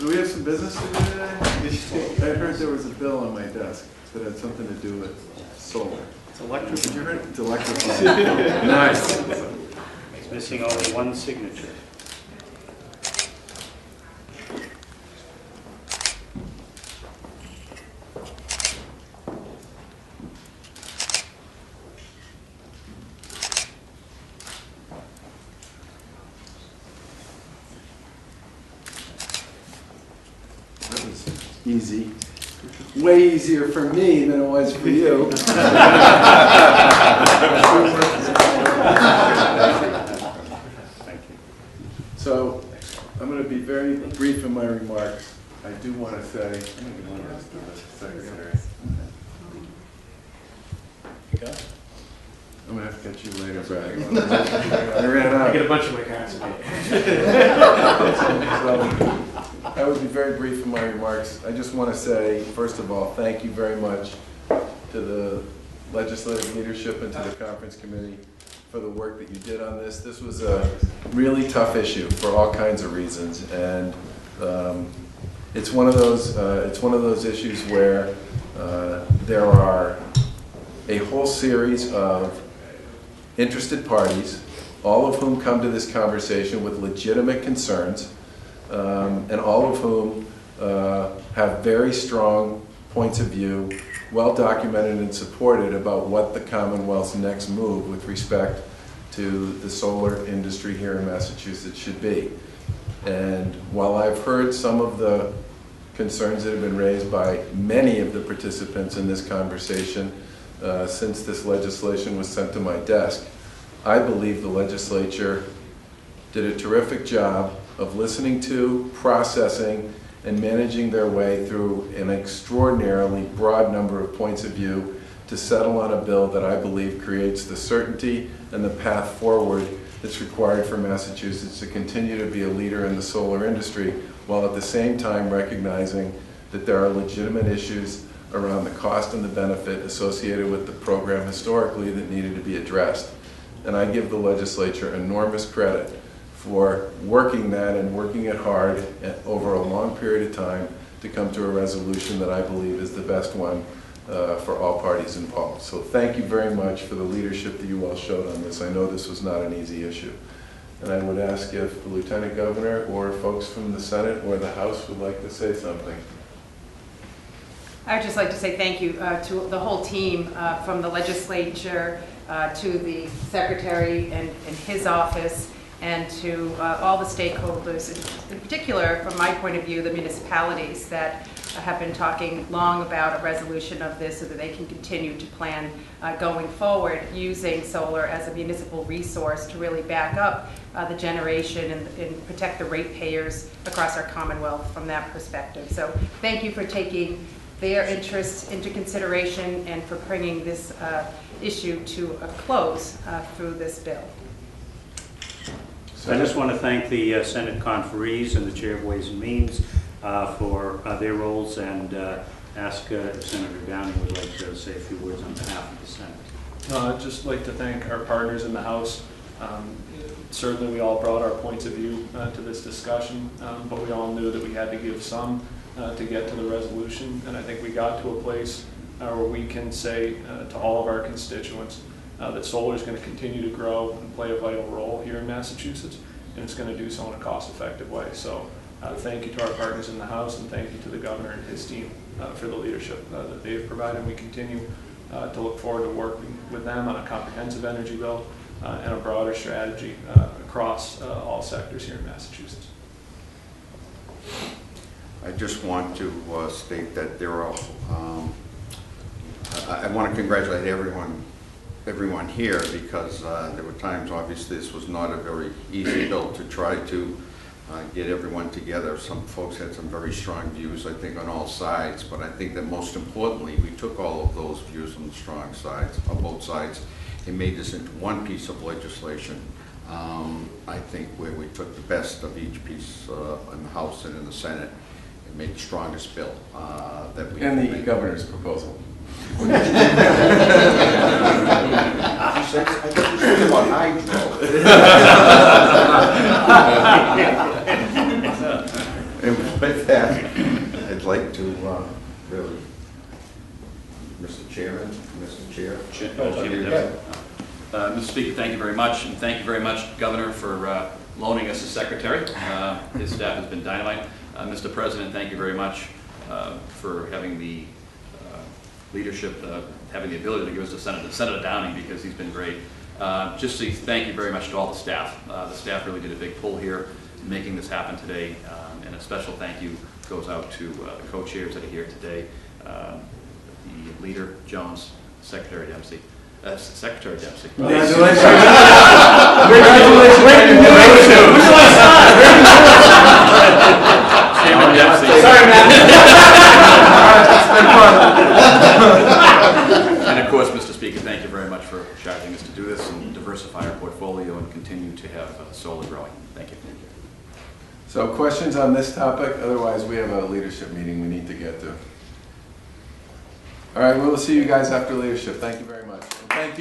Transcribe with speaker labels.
Speaker 1: Do we have some business to do today? I heard there was a bill on my desk that had something to do with solar.
Speaker 2: It's electric.
Speaker 1: Did you hear it? It's electrifying. Nice.
Speaker 2: It's missing only one signature.
Speaker 1: That was easy. Way easier for me than it was for you.
Speaker 2: Thank you.
Speaker 1: So I'm going to be very brief in my remarks. I do want to say, I'm going to give one of those to the secretary. I'm going to have to get you later, Brad. I ran out.
Speaker 2: I get a bunch of my cards.
Speaker 1: So, I will be very brief in my remarks. I just want to say, first of all, thank you very much to the legislative leadership and to the conference committee for the work that you did on this. This was a really tough issue for all kinds of reasons, and it's one of those issues where there are a whole series of interested parties, all of whom come to this conversation with legitimate concerns, and all of whom have very strong points of view, well documented and supported about what the Commonwealth's next move with respect to the solar industry here in Massachusetts should be. And while I've heard some of the concerns that have been raised by many of the participants in this conversation since this legislation was sent to my desk, I believe the legislature did a terrific job of listening to, processing, and managing their way through an extraordinarily broad number of points of view to settle on a bill that I believe creates the certainty and the path forward that's required for Massachusetts to continue to be a leader in the solar industry, while at the same time recognizing that there are legitimate issues around the cost and the benefit associated with the program historically that needed to be addressed. And I give the legislature enormous credit for working that and working it hard over a long period of time to come to a resolution that I believe is the best one for all parties involved. So thank you very much for the leadership that you all showed on this. I know this was not an easy issue. And I would ask if the Lieutenant Governor or folks from the Senate or the House would like to say something.
Speaker 3: I would just like to say thank you to the whole team from the legislature to the Secretary and his office, and to all the stakeholders, in particular, from my point of view, the municipalities that have been talking long about a resolution of this so that they can continue to plan going forward using solar as a municipal resource to really back up the generation and protect the ratepayers across our Commonwealth from that perspective. So thank you for taking their interests into consideration and for bringing this issue to a close through this bill.
Speaker 2: I just want to thank the Senate conferees and the Chair of Ways and Means for their roles, and ask if Senator Downing would like to say a few words on behalf of the Senate.
Speaker 4: I'd just like to thank our partners in the House. Certainly we all brought our points of view to this discussion, but we all knew that we had to give some to get to the resolution, and I think we got to a place where we can say to all of our constituents that solar is going to continue to grow and play a vital role here in Massachusetts, and it's going to do so in a cost-effective way. So thank you to our partners in the House, and thank you to the Governor and his team for the leadership that they've provided. And we continue to look forward to working with them on a comprehensive energy bill and a broader strategy across all sectors here in Massachusetts.
Speaker 5: I just want to state that there are, I want to congratulate everyone here, because there were times, obviously, this was not a very easy bill to try to get everyone together. Some folks had some very strong views, I think, on all sides, but I think that most importantly, we took all of those views on the strong sides, on both sides, and made this into one piece of legislation. I think where we took the best of each piece in the House and in the Senate and made the strongest bill that we
Speaker 1: And the governor's proposal.
Speaker 5: I thought you said about hydro. With that, I'd like to really, Mr. Chairman, Mr. Chair.
Speaker 6: Mr. Speaker, thank you very much, and thank you very much, Governor, for loaning us a secretary. His staff has been dynamite. Mr. President, thank you very much for having the leadership, having the ability to give us a Senator Downing, because he's been great. Just to thank you very much to all the staff. The staff really did a big pull here in making this happen today, and a special thank you goes out to the co-chairs that are here today, the leader, Jones, Secretary Dempsey. Secretary Dempsey.
Speaker 1: Congratulations.
Speaker 6: Chairman Dempsey.
Speaker 1: Sorry,
Speaker 6: And of course, Mr. Speaker, thank you very much for charging us to do this and diversify our portfolio and continue to have solar growing. Thank you.
Speaker 1: So questions on this topic? Otherwise, we have a leadership meeting we need to get to. All right, we'll see you guys after leadership. Thank you very much. And thank you.